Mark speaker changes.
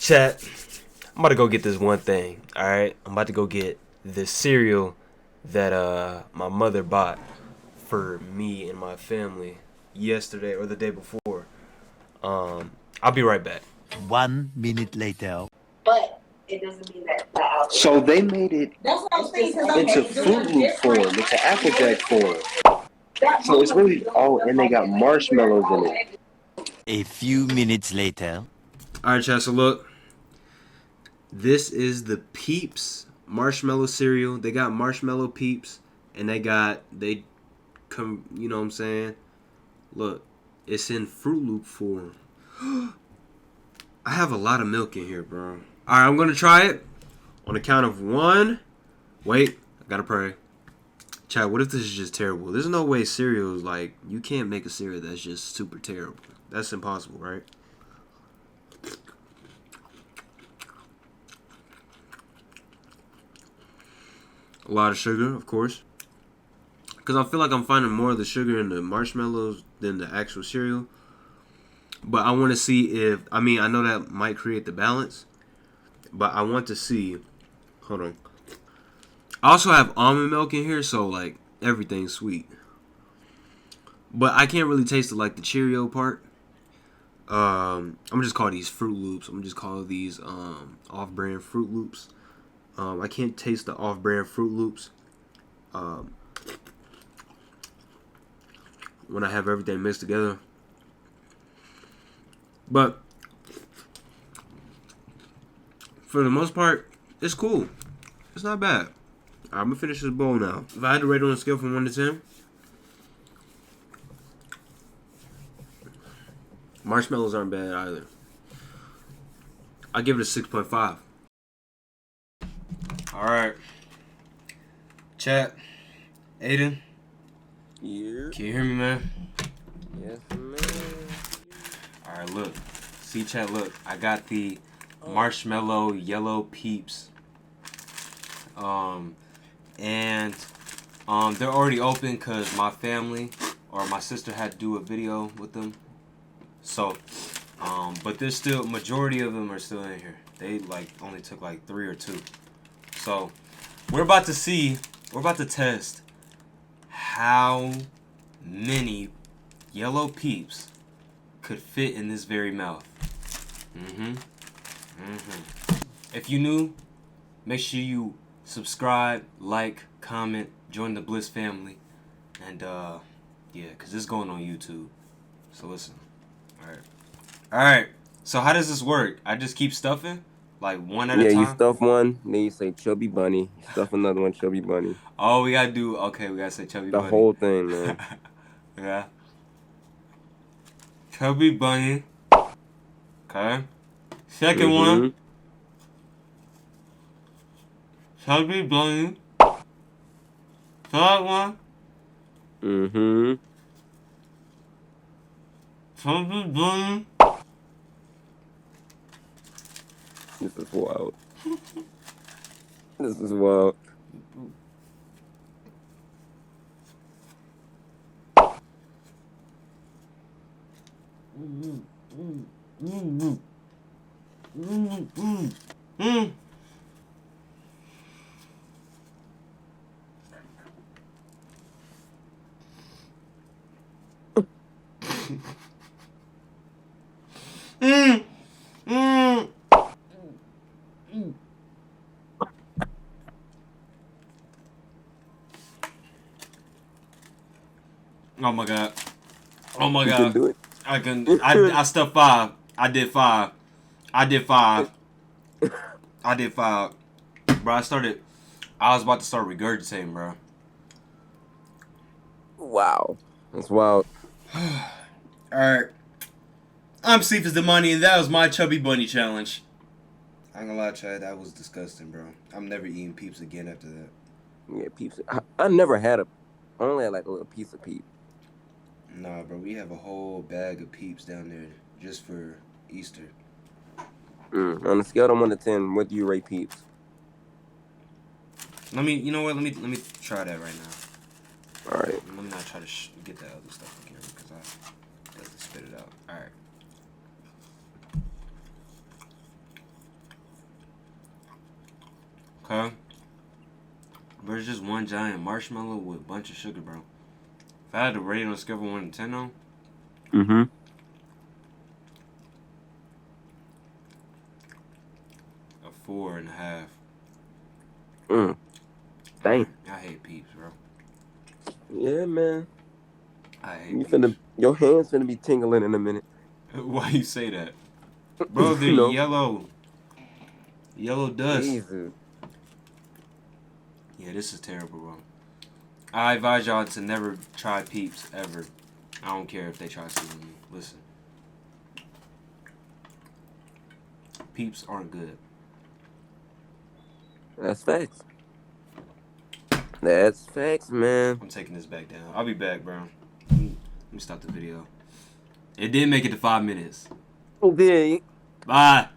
Speaker 1: Chat, I'm about to go get this one thing, alright? I'm about to go get this cereal that my mother bought for me and my family yesterday or the day before. I'll be right back.
Speaker 2: 1 minute later.
Speaker 3: But it doesn't mean that the
Speaker 4: So they made it into Fruit Loop form, into Applejack form. So it's really, and they got marshmallows in it.
Speaker 2: A few minutes later.
Speaker 1: Alright, chat, so look. This is the Peeps marshmallow cereal. They got marshmallow Peeps, and you know what I'm saying? Look, it's in Fruit Loop form. I have a lot of milk in here, bro. Alright, I'm gonna try it on the count of 1. Wait, I gotta pray. Chat, what if this is just terrible? There's no way cereal is like, you can't make a cereal that's just super terrible. That's impossible, right? A lot of sugar, of course. Because I feel like I'm finding more of the sugar in the marshmallows than the actual cereal. But I want to see if... I mean, I know that might create the balance. But I want to see... Hold on. I also have almond milk in here, so, like, everything's sweet. But I can't really taste the, like, the Cheerio part. I'm just call these Fruit Loops. I'm just call these off-brand Fruit Loops. I can't taste the off-brand Fruit Loops when I have everything mixed together. But for the most part, it's cool. It's not bad. I'm gonna finish this bowl now. If I had to rate it on a scale from 1 to 10, marshmallows aren't bad either. I give it a 6.5. Alright. Chat. Aiden.
Speaker 5: Yeah.
Speaker 1: Can you hear me, man?
Speaker 5: Yes, man.
Speaker 1: Alright, look. See, chat, look. I got the marshmallow yellow Peeps. And they're already open because my family or my sister had to do a video with them. So, but there's still, majority of them are still in here. They like only took like 3 or 2. So, we're about to test how many yellow Peeps could fit in this very mouth. If you new, make sure you subscribe, like, comment, join the Bliss family. And, yeah, because this is going on YouTube. So, listen. Alright. So, how does this work? I just keep stuffing? Like, one at a time?
Speaker 5: Yeah, you stuff one, then you say Chubby Bunny. You stuff another one, Chubby Bunny.
Speaker 1: Oh, we gotta say Chubby Bunny.
Speaker 5: The whole thing, man.
Speaker 1: Yeah. Chubby Bunny. Okay. Second one. Chubby Bunny. Third one. Chubby Bunny.
Speaker 5: This is wild. This is wild.
Speaker 1: Oh my god. Oh my
Speaker 5: You
Speaker 1: god.
Speaker 5: can do it.
Speaker 1: I stuffed 5. I did 5. I did 5. Bro, I was about to start regurgitating, bro.
Speaker 5: Wow. That's wild.
Speaker 1: Alright. I'm Cephas the Money, and that was my Chubby Bunny challenge. I ain't gonna lie, Chad, that was disgusting, bro. I'm never eating Peeps again after that.
Speaker 5: Yeah, Peeps. I never had I only had like a little piece of Peep.
Speaker 1: Nah, bro, we have a whole bag of Peeps down there just for Easter.
Speaker 5: On a scale of 1 to 10, what do you rate Peeps?
Speaker 1: You know what? Let me try that right now.
Speaker 5: All right.
Speaker 1: Let me not try to get that other stuff again because I have to spit it out. All right. Huh? But it's just one giant marshmallow with a bunch of sugar, bro. If I had to rate it on a scale of 1 to 10, though,
Speaker 5: Mm-hmm.
Speaker 1: a 4.5.
Speaker 5: Dang.
Speaker 1: I hate Peeps, bro.
Speaker 5: Yeah, man.
Speaker 1: I hate Peeps.
Speaker 5: Your hands finna be tingling in a minute.
Speaker 1: Why you say that? Bro, they're
Speaker 5: You know.
Speaker 1: yellow. Yellow dust.
Speaker 5: Jesus.
Speaker 1: Yeah, this is terrible, bro. I advise y'all to never try Peeps, ever. I don't care if they try stealing you. Listen. Peeps aren't good.
Speaker 5: That's facts. That's facts, man.
Speaker 1: I'm taking this back down. I'll be back, bro. Let me stop the video. It did make it to 5 minutes.
Speaker 5: Okay.
Speaker 1: Bye.